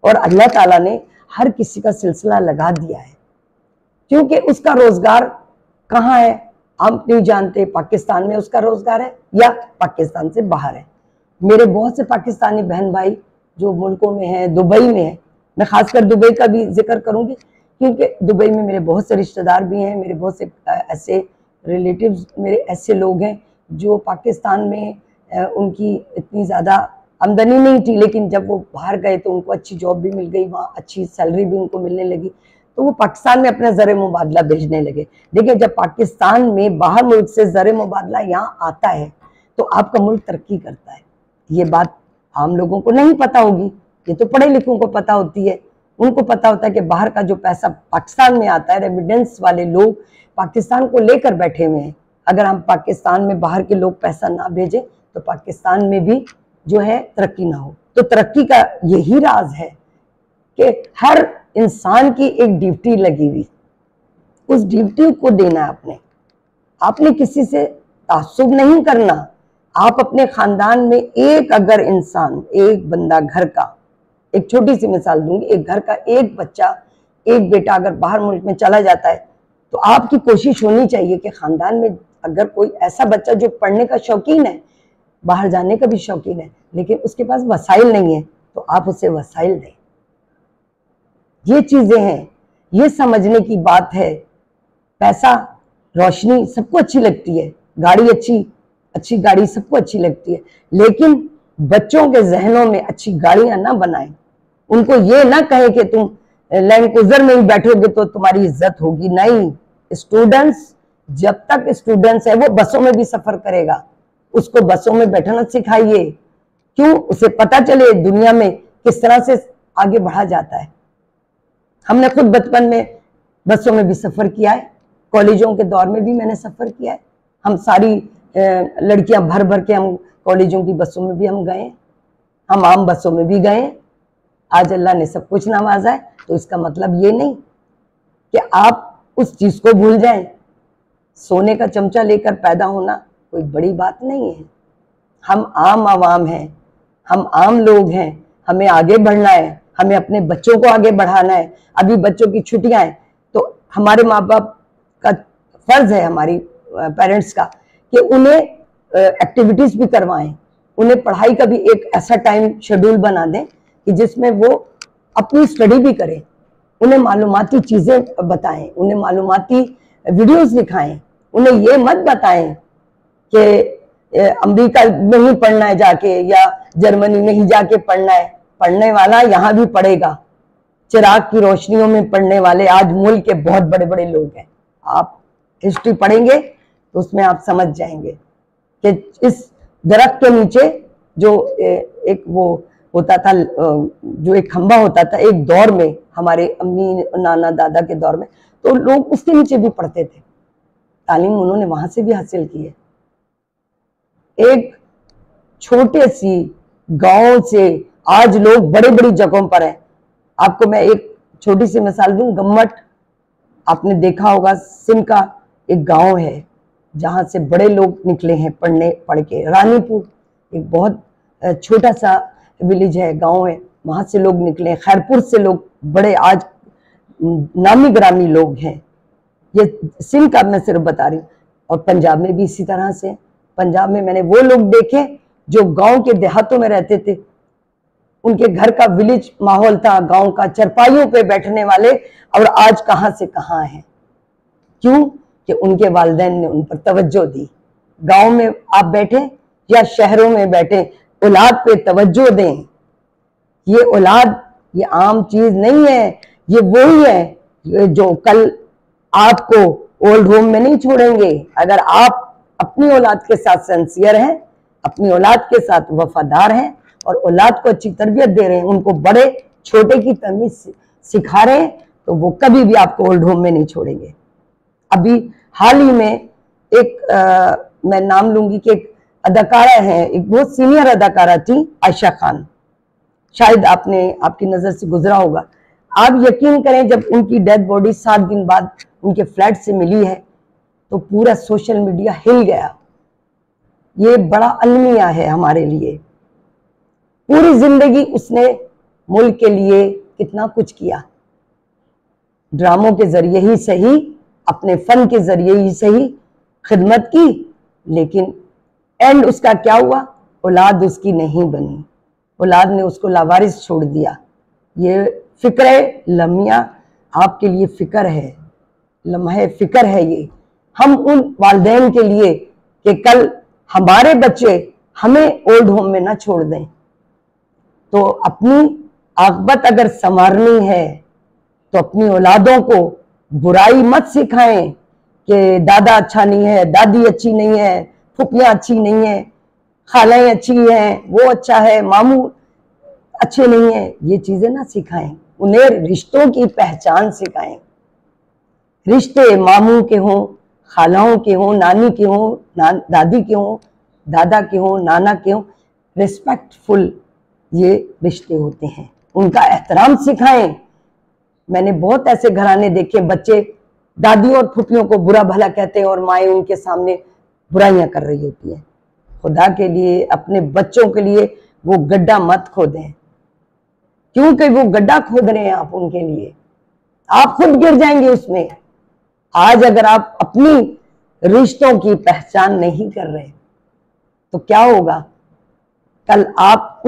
और अल्लाह ताला ने हर किसी का सिलसिला लगा दिया है, क्योंकि उसका रोजगार कहाँ है आप नहीं जानते। पाकिस्तान में उसका रोजगार है या पाकिस्तान से बाहर है। मेरे बहुत से पाकिस्तानी बहन भाई जो मुल्कों में हैं, दुबई में है, मैं खासकर दुबई का भी जिक्र करूंगी क्योंकि दुबई में मेरे बहुत से रिश्तेदार भी हैं, मेरे बहुत से ऐसे रिलेटिव्स, मेरे ऐसे लोग हैं जो पाकिस्तान में उनकी इतनी ज़्यादा आमदनी नहीं थी, लेकिन जब वो बाहर गए तो उनको अच्छी जॉब भी मिल गई, वहाँ अच्छी सैलरी भी उनको मिलने लगी, तो वो पाकिस्तान में अपना ज़र मुबादला भेजने लगे। देखिए, जब पाकिस्तान में बाहर मुल्क से ज़र मुबादला यहाँ आता है तो आपका मुल्क तरक्की करता है। ये बात आम लोगों को नहीं पता होगी, ये तो पढ़े लिखों को पता होती है। उनको पता होता है कि बाहर का जो पैसा पाकिस्तान में आता है, रेमिडेंस वाले लोग पाकिस्तान को लेकर बैठे हुए हैं। अगर हम पाकिस्तान में बाहर के लोग पैसा ना भेजें तो पाकिस्तान में भी जो है तरक्की ना हो। तो तरक्की का यही राज है कि हर इंसान की एक ड्यूटी लगी हुई, उस ड्यूटी को देना आपने किसी से तासुब नहीं करना। आप अपने खानदान में एक अगर इंसान, एक बंदा घर का, एक छोटी सी मिसाल दूंगी, एक घर का एक बच्चा, एक बेटा अगर बाहर मुल्क में चला जाता है तो आपकी कोशिश होनी चाहिए कि खानदान में अगर कोई ऐसा बच्चा जो पढ़ने का शौकीन है, बाहर जाने का भी शौकीन है, लेकिन उसके पास वसाइल नहीं है, तो आप उसे वसाइल दें। ये चीजें हैं, ये समझने की बात है। पैसा, रोशनी सबको अच्छी लगती है, गाड़ी अच्छी गाड़ी सबको अच्छी लगती है, लेकिन बच्चों के जहनों में अच्छी गाड़ियां ना बनाएं। उनको ये ना कहे कि तुम लैंड क्रूजर में ही बैठोगे तो तुम्हारी इज्जत होगी। नहीं, स्टूडेंट्स, जब तक स्टूडेंट्स है वो बसों में भी सफर करेगा, उसको बसों में बैठना सिखाइए। क्यों? उसे पता चले दुनिया में किस तरह से आगे बढ़ा जाता है। हमने खुद बचपन में बसों में भी सफर किया है, कॉलेजों के दौर में भी मैंने सफर किया है। हम सारी लड़कियां भर भर के हम कॉलेजों की बसों में भी हम गए, हम आम बसों में भी गए। आज अल्लाह ने सब कुछ नवाजा है, तो इसका मतलब ये नहीं कि आप उस चीज को भूल जाएं। सोने का चमचा लेकर पैदा होना कोई बड़ी बात नहीं है। हम आम आवाम हैं, हम आम लोग हैं, हमें आगे बढ़ना है, हमें अपने बच्चों को आगे बढ़ाना है। अभी बच्चों की छुट्टियां हैं तो हमारे माँ बाप का फर्ज है, हमारी पेरेंट्स का, कि उन्हें एक्टिविटीज भी करवाएं, उन्हें पढ़ाई का भी एक ऐसा टाइम शेड्यूल बना दें कि जिसमें वो अपनी स्टडी भी करें, उन्हें मालूमाती चीजें बताएं, उन्हें मालूमाती वीडियोस दिखाएं। उन्हें ये मत बताएं कि अमेरिका में ही पढ़ना है जाके या जर्मनी में ही जाके पढ़ना है। पढ़ने वाला यहाँ भी पढ़ेगा, चिराग की रोशनियों में पढ़ने वाले आज मुल्क के बहुत बड़े बड़े लोग हैं। आप हिस्ट्री पढ़ेंगे तो उसमें आप समझ जाएंगे कि इस दरख्त के नीचे जो एक वो होता था, जो एक खंबा होता था एक दौर में, हमारे अम्मी नाना दादा के दौर में, तो लोग उसके नीचे भी पढ़ते थे। तालीम उन्होंने वहां से भी हासिल की है। एक छोटे सी गांव से आज लोग बड़े बड़ी जगहों पर हैं। आपको मैं एक छोटी सी मिसाल दूं, गम्मट आपने देखा होगा, सिंध का एक गांव है जहाँ से बड़े लोग निकले हैं पढ़ के। रानीपुर एक बहुत छोटा सा विलेज है, गांव है, वहाँ से लोग निकले। खैरपुर से लोग बड़े आज नामी ग्रामी लोग हैं। ये सिंध का मैं सिर्फ बता रही हूँ। और पंजाब में भी इसी तरह से। पंजाब में मैंने वो लोग देखे जो गांव के देहातों में रहते थे, उनके घर का विलेज माहौल था, गांव का, चरपाइयों पे बैठने वाले, और आज कहाँ से कहाँ हैं। क्यों? कि उनके वालिदैन ने उन पर तवज्जो दी। गांव में आप बैठे या शहरों में बैठे, औलाद पे तवज्जो दें। ये औलाद ये आम चीज नहीं है, ये वही है जो कल आपको ओल्ड होम में नहीं छोड़ेंगे। अगर आप अपनी औलाद के साथ सिंसियर हैं, अपनी औलाद के साथ वफादार हैं और औलाद को अच्छी तरबियत दे रहे हैं, उनको बड़े छोटे की तमीज सिखा रहे हैं, तो वो कभी भी आपको ओल्ड होम में नहीं छोड़ेंगे। अभी हाल ही में एक मैं नाम लूंगी कि एक अदाकारा है, एक बहुत सीनियर अदाकारा थी, आयशा खान, शायद आपकी नजर से गुजरा होगा। आप यकीन करें, जब उनकी डेड बॉडी 7 दिन बाद उनके फ्लैट से मिली है तो पूरा सोशल मीडिया हिल गया। ये बड़ा अलमिया है हमारे लिए। पूरी जिंदगी उसने मुल्क के लिए कितना कुछ किया, ड्रामों के जरिए ही सही, अपने फन के जरिए ही सही खिदमत की, लेकिन एंड उसका क्या हुआ? औलाद उसकी नहीं बनी, औलाद ने उसको लावारिस छोड़ दिया। ये फिक्र लम्हा आपके लिए फिक्र है, लम्हे फिक्र है ये हम उन वालिदैन के लिए कि कल हमारे बच्चे हमें ओल्ड होम में ना छोड़ दें। तो अपनी आकबत अगर संवारनी है तो अपनी औलादों को बुराई मत सिखाएं कि दादा अच्छा नहीं है, दादी अच्छी नहीं है, फुफियाँ अच्छी नहीं है, खालाएं अच्छी हैं, वो अच्छा है, मामू अच्छे नहीं है। ये चीजें ना सिखाएं, उन्हें रिश्तों की पहचान सिखाएं। रिश्ते मामू के हों, खालाओं के हों, नानी के हों, दादी के हों, दादा के हों, नाना के हों, रिस्पेक्टफुल ये रिश्ते होते हैं, उनका एहतराम सिखाएं। मैंने बहुत ऐसे घराने देखे, बच्चे दादी और फुफियों को बुरा भला कहते हैं और माएँ उनके सामने बुराइयां कर रही होती हैं। खुदा के लिए अपने बच्चों के लिए वो गड्ढा मत खोदें, क्योंकि वो गड्ढा खोद रहे हैं आप उनके लिए, आप खुद गिर जाएंगे उसमें। आज अगर आप अपनी रिश्तों की पहचान नहीं कर रहे तो क्या होगा? कल आप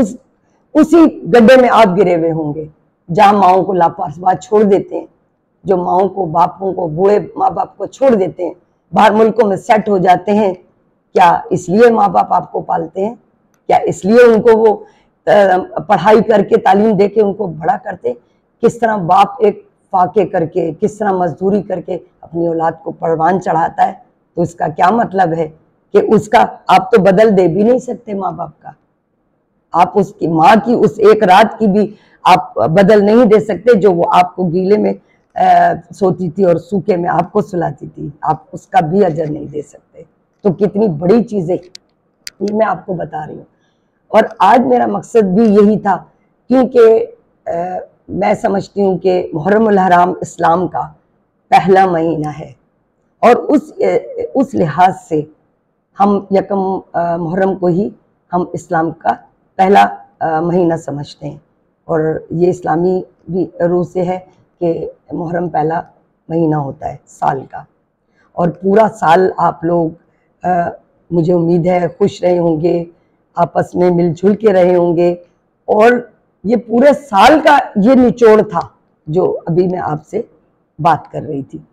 उसी गड्ढे में आप गिरे हुए होंगे जहां माओं को लापरवाह छोड़ देते हैं, जो माओं को, बापों को, बूढ़े माँ बाप को छोड़ देते हैं, बाहर मुल्कों में सेट हो जाते हैं। क्या इसलिए माँ बाप आपको पालते हैं? क्या इसलिए उनको वो पढ़ाई करके, तालीम दे के उनको बड़ा करते? किस तरह बाप एक फाके करके, किस तरह मजदूरी करके अपनी औलाद को परवान चढ़ाता है, तो इसका क्या मतलब है कि उसका आप तो बदल दे भी नहीं सकते माँ बाप का। आप उसकी माँ की उस एक रात की भी आप बदल नहीं दे सकते जो वो आपको गीले में सोती थी और सूखे में आपको सुलाती थी, आप उसका भी अजर नहीं दे सकते। तो कितनी बड़ी चीजें ये मैं आपको बता रही हूँ। और आज मेरा मकसद भी यही था, क्योंकि मैं समझती हूँ कि मुहर्रमुल हराम इस्लाम का पहला महीना है और उस लिहाज से हम यकम मुहर्रम को ही हम इस्लाम का पहला महीना समझते हैं। और ये इस्लामी भी रूह से है कि मुहर्रम पहला महीना होता है साल का, और पूरा साल आप लोग मुझे उम्मीद है खुश रहे होंगे, आपस में मिलजुल के रहे होंगे। और ये पूरे साल का ये निचोड़ था जो अभी मैं आपसे बात कर रही थी।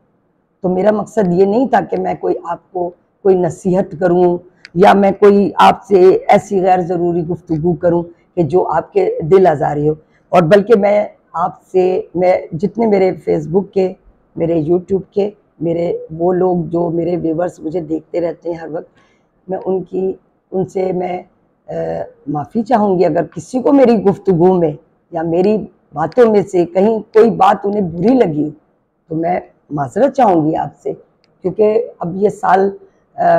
तो मेरा मकसद ये नहीं था कि मैं आपको कोई नसीहत करूं या मैं कोई आपसे ऐसी गैर ज़रूरी गुफ्तगू करूं कि जो आपके दिल आज़ारी हो, और बल्कि मैं जितने मेरे फेसबुक के, मेरे यूट्यूब के, मेरे वो लोग जो मेरे व्यूवर्स मुझे देखते रहते हैं हर वक्त, मैं उनसे मैं माफ़ी चाहूँगी अगर किसी को मेरी गुफ्तगू में या मेरी बातों में से कहीं कोई बात उन्हें बुरी लगी हो, तो मैं माजरत चाहूँगी आपसे, क्योंकि अब ये साल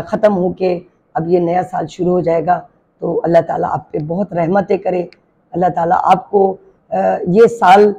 ख़त्म होके अब ये नया साल शुरू हो जाएगा। तो अल्लाह ताला आप पे बहुत रहमतें करे, अल्लाह ताला आपको ये साल,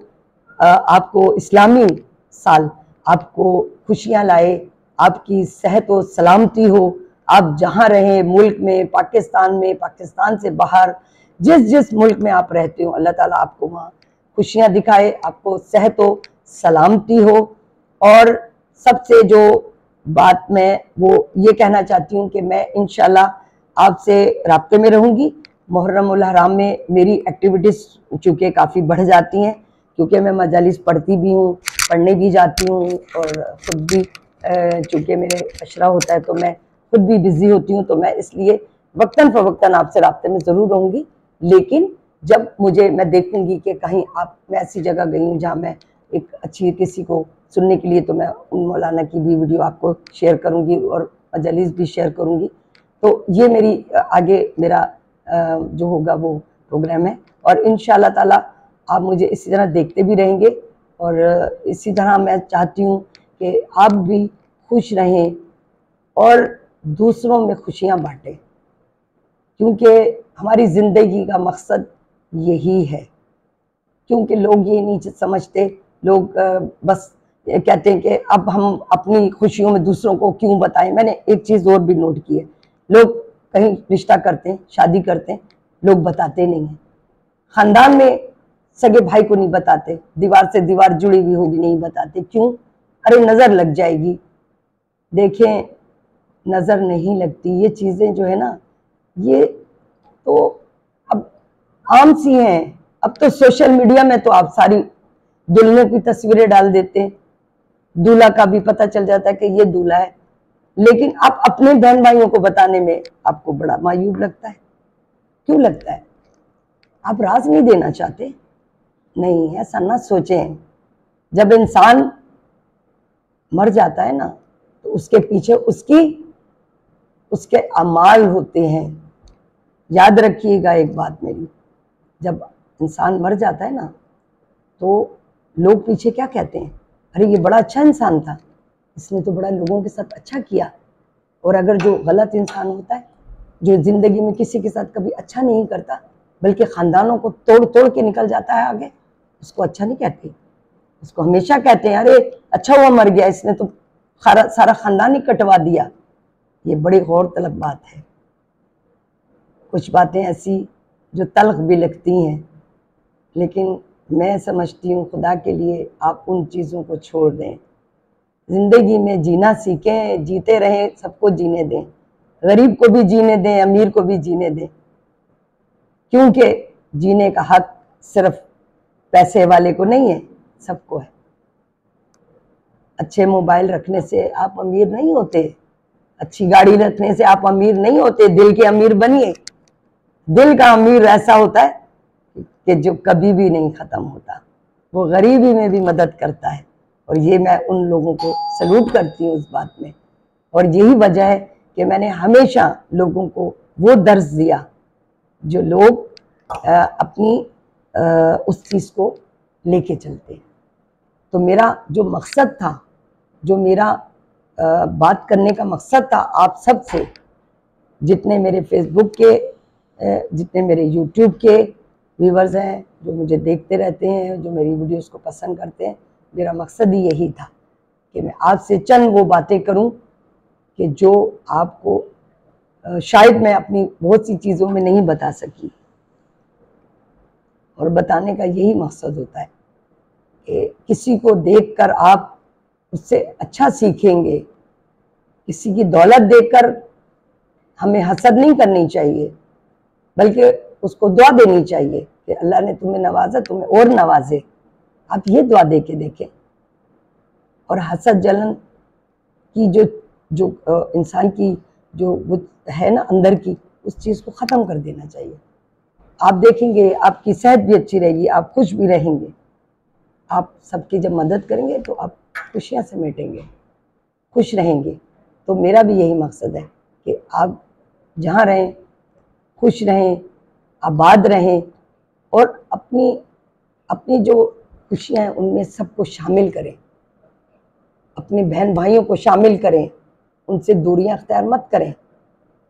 आपको इस्लामी साल आपको खुशियाँ लाए, आपकी सेहत व सलामती हो। आप जहाँ रहें, मुल्क में, पाकिस्तान में, पाकिस्तान से बाहर, जिस जिस मुल्क में आप रहते हो, अल्लाह ताला आपको वहाँ खुशियाँ दिखाए, आपको सेहत हो, सलामती हो। और सबसे जो बात मैं वो ये कहना चाहती हूँ कि मैं इंशाल्लाह आपसे राब्ते में रहूँगी। मुहर्रमुल हराम में मेरी एक्टिविटीज़ चूँकि काफ़ी बढ़ जाती हैं, क्योंकि मैं मजालिस पढ़ती भी हूँ, पढ़ने भी जाती हूँ, और ख़ुद भी चूँकि मेरे अशरा होता है तो मैं खुद भी बिज़ी होती हूँ, तो मैं इसलिए वक्तन फ़वक्तन आपसे राब्ते में ज़रूर रहूँगी। लेकिन जब मैं देखूँगी कि कहीं मैं ऐसी जगह गई हूँ जहाँ मैं एक अच्छी किसी को सुनने के लिए, तो मैं उन मौलाना की भी वीडियो आपको शेयर करूँगी और मजालिस भी शेयर करूँगी। तो ये मेरी आगे मेरा जो होगा वो प्रोग्राम है, और इंशाअल्लाह ताला आप मुझे इसी तरह देखते भी रहेंगे। और इसी तरह मैं चाहती हूँ कि आप भी खुश रहें और दूसरों में खुशियाँ बांटें, क्योंकि हमारी ज़िंदगी का मकसद यही है। क्योंकि लोग ये नहीं समझते, लोग बस कहते हैं कि अब हम अपनी खुशियों में दूसरों को क्यों बताएं। मैंने एक चीज़ और भी नोट की है, लोग कहीं रिश्ता करते हैं, शादी करते हैं, लोग बताते नहीं हैं। ख़ानदान में सगे भाई को नहीं बताते, दीवार से दीवार जुड़ी हुई होगी नहीं बताते, क्यों? अरे नज़र लग जाएगी। देखें, नज़र नहीं लगती। ये चीज़ें जो है ना, ये तो अब आम सी हैं। अब तो सोशल मीडिया में तो आप सारी दुल्हनों की तस्वीरें डाल देते हैं, दूल्हा का भी पता चल जाता है कि ये दूल्हा है, लेकिन आप अपने बहन भाइयों को बताने में आपको बड़ा मायूब लगता है। क्यों लगता है? आप राज नहीं देना चाहते? नहीं, ऐसा ना सोचें। जब इंसान मर जाता है ना, तो उसके पीछे उसके अमाल होते हैं। याद रखिएगा एक बात मेरी, जब इंसान मर जाता है ना, तो लोग पीछे क्या कहते हैं? अरे ये बड़ा अच्छा इंसान था, इसने तो बड़ा लोगों के साथ अच्छा किया। और अगर जो गलत इंसान होता है, जो ज़िंदगी में किसी के साथ कभी अच्छा नहीं करता, बल्कि ख़ानदानों को तोड़ तोड़ के निकल जाता है आगे, उसको अच्छा नहीं कहते। उसको हमेशा कहते हैं अरे अच्छा हुआ मर गया, इसने तो सारा ख़ानदान ही कटवा दिया। ये बड़ी गौर तलब बात है। कुछ बातें ऐसी जो तल्ख भी लगती हैं, लेकिन मैं समझती हूँ खुदा के लिए आप उन चीज़ों को छोड़ दें। ज़िंदगी में जीना सीखें, जीते रहें, सबको जीने दें, गरीब को भी जीने दें, अमीर को भी जीने दें, क्योंकि जीने का हक सिर्फ पैसे वाले को नहीं है, सबको है। अच्छे मोबाइल रखने से आप अमीर नहीं होते, अच्छी गाड़ी रखने से आप अमीर नहीं होते, दिल के अमीर बनिए। दिल का अमीर ऐसा होता है कि जो कभी भी नहीं ख़त्म होता, वो गरीबी में भी मदद करता है। और ये मैं उन लोगों को सल्यूट करती हूँ इस बात में। और यही वजह है कि मैंने हमेशा लोगों को वो दर्स दिया जो लोग अपनी उस चीज़ को लेके चलते हैं। तो मेरा जो मकसद था, जो मेरा बात करने का मकसद था आप सब से, जितने मेरे फेसबुक के, जितने मेरे यूट्यूब के व्यूवर्स हैं, जो मुझे देखते रहते हैं, जो मेरी वीडियोस को पसंद करते हैं, मेरा मकसद ही यही था कि मैं आपसे चंद वो बातें करूं कि जो आपको शायद मैं अपनी बहुत सी चीज़ों में नहीं बता सकी। और बताने का यही मकसद होता है कि किसी को देखकर आप उससे अच्छा सीखेंगे। किसी की दौलत देखकर हमें हसद नहीं करनी चाहिए, बल्कि उसको दुआ देनी चाहिए कि अल्लाह ने तुम्हें नवाजा, तुम्हें और नवाजे। आप ये दुआ दे के देखें। और हसद जलन की जो इंसान की जो वो है ना अंदर की, उस चीज़ को ख़त्म कर देना चाहिए। आप देखेंगे आपकी सेहत भी अच्छी रहेगी, आप खुश भी रहेंगे। आप सबकी जब मदद करेंगे तो आप खुशियाँ समेटेंगे, खुश रहेंगे। तो मेरा भी यही मकसद है कि आप जहाँ रहें खुश रहें, आबाद रहें, और अपनी जो खुशियाँ हैं उनमें सबको शामिल करें, अपने बहन भाइयों को शामिल करें, उनसे दूरियां अख्तियार मत करें,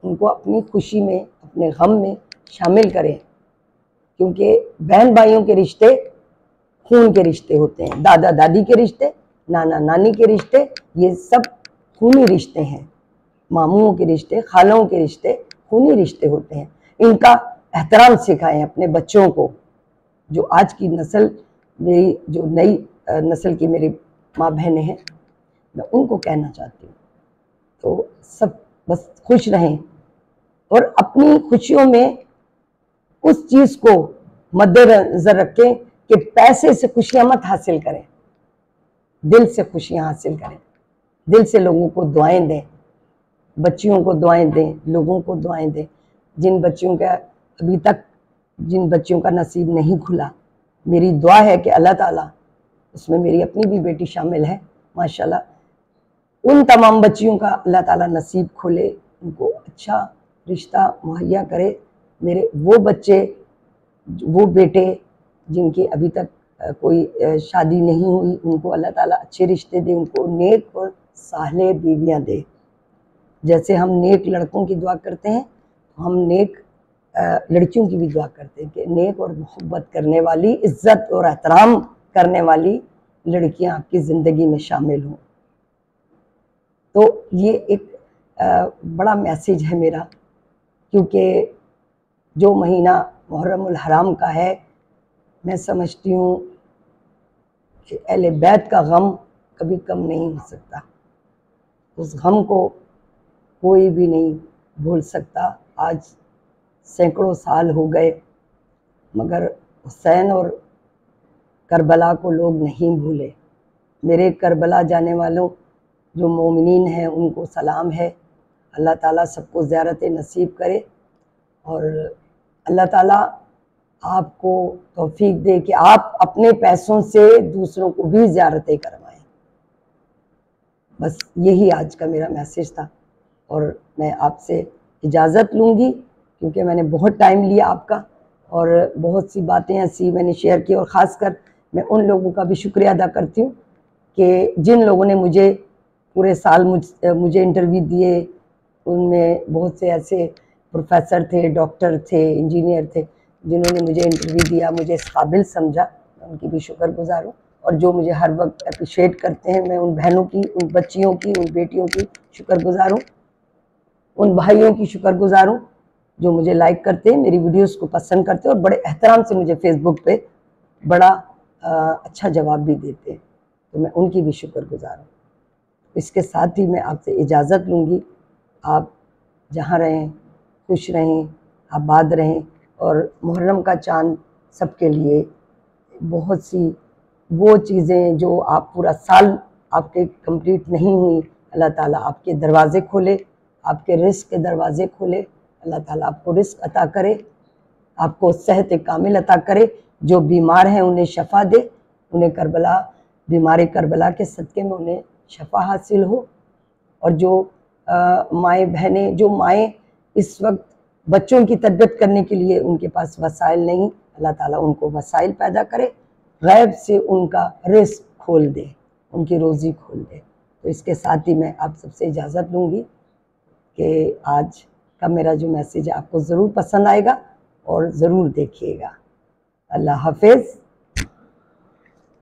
उनको अपनी खुशी में, अपने गम में शामिल करें। क्योंकि बहन भाइयों के रिश्ते खून के रिश्ते होते हैं, दादा दादी के रिश्ते, नाना नानी के रिश्ते, ये सब खूनी रिश्ते हैं, मामूओं के रिश्ते, खालों के रिश्ते खूनी रिश्ते होते हैं। इनका एहतराम सिखाएं अपने बच्चों को। जो आज की नस्ल, मेरी जो नई नस्ल की मेरी माँ बहनें हैं, मैं उनको कहना चाहती हूँ, तो सब बस खुश रहें और अपनी खुशियों में उस चीज़ को मद्देनजर रखें कि पैसे से खुशियाँ मत हासिल करें, दिल से खुशियाँ हासिल करें, दिल से लोगों को दुआएं दें, बच्चियों को दुआएं दें, लोगों को दुआएं दें। जिन बच्चियों का अभी तक, जिन बच्चियों का नसीब नहीं खुला, मेरी दुआ है कि अल्लाह ताला, उसमें मेरी अपनी भी बेटी शामिल है माशाल्लाह, उन तमाम बच्चियों का अल्लाह ताला नसीब खोले, उनको अच्छा रिश्ता मुहैया करे। मेरे वो बच्चे, वो बेटे जिनकी अभी तक कोई शादी नहीं हुई, उनको अल्लाह ताला अच्छे रिश्ते दे, उनको नेक और साले बीवियां दे। जैसे हम नेक लड़कों की दुआ करते हैं, हम नेक लड़कियों की भी दुआ करते हैं कि नेक और मोहब्बत करने वाली, इज्जत और एहतराम करने वाली लड़कियां आपकी ज़िंदगी में शामिल हों। तो ये एक बड़ा मैसेज है मेरा, क्योंकि जो महीना मुहर्रमुल हराम का है, मैं समझती हूँ कि अहले बैत का गम कभी कम नहीं हो सकता। उस गम को कोई भी नहीं भूल सकता। आज सैकड़ों साल हो गए, मगर हुसैन और करबला को लोग नहीं भूले। मेरे करबला जाने वालों जो मोमिनीन हैं, उनको सलाम है। अल्लाह ताला सबको ज़ियारत नसीब करे और अल्लाह ताला आपको तौफीक दे कि आप अपने पैसों से दूसरों को भी ज़ियारतें करवाएं। बस यही आज का मेरा मैसेज था और मैं आपसे इजाज़त लूँगी, क्योंकि मैंने बहुत टाइम लिया आपका और बहुत सी बातें ऐसी मैंने शेयर की। और ख़ासकर मैं उन लोगों का भी शुक्रिया अदा करती हूँ कि जिन लोगों ने मुझे पूरे साल मुझे इंटरव्यू दिए। उनमें बहुत से ऐसे प्रोफेसर थे, डॉक्टर थे, इंजीनियर थे, जिन्होंने मुझे इंटरव्यू दिया, मुझे इस काबिल समझा, उनकी भी शुक्रगुजार हूँ। और जो मुझे हर वक्त अप्रिशिएट करते हैं, मैं उन बहनों की, उन बच्चियों की, उन बेटियों की शुक्रगुजार हूँ, उन भाइयों की शुक्रगुजार हूँ जो मुझे लाइक करते हैं, मेरी वीडियोस को पसंद करते हैं और बड़े एहतराम से मुझे फेसबुक पे बड़ा अच्छा जवाब भी देते हैं, तो मैं उनकी भी शुक्रगुजार हूँ। इसके साथ ही मैं आपसे इजाज़त लूँगी। आप जहाँ रहें खुश रहें, आबाद रहें और मुहर्रम का चाँद सबके लिए बहुत सी वो चीज़ें जो आप पूरा साल आपके कंप्लीट नहीं हुई, अल्लाह ताला आपके दरवाज़े खोले, आपके रिस्क के दरवाज़े खोले। अल्लाह ताला आपको रिस्क अता करे, आपको सेहत कामिल अता करे। जो बीमार हैं उन्हें शफ़ा दे, उन्हें करबला, बीमारी करबला के सदक़े में उन्हें शफ़ा हासिल हो। और जो माएँ बहनें, जो माएँ इस वक्त बच्चों की तरबियत करने के लिए उनके पास वसाइल नहीं, अल्लाह ताला उनको वसाइल पैदा करे, गैब से उनका रिस्क खोल दे, उनकी रोज़ी खोल दे। तो इसके साथ ही मैं आप सबसे इजाज़त लूँगी कि आज का मेरा जो मैसेज है आपको ज़रूर पसंद आएगा और ज़रूर देखिएगा। अल्लाह हाफ़िज़।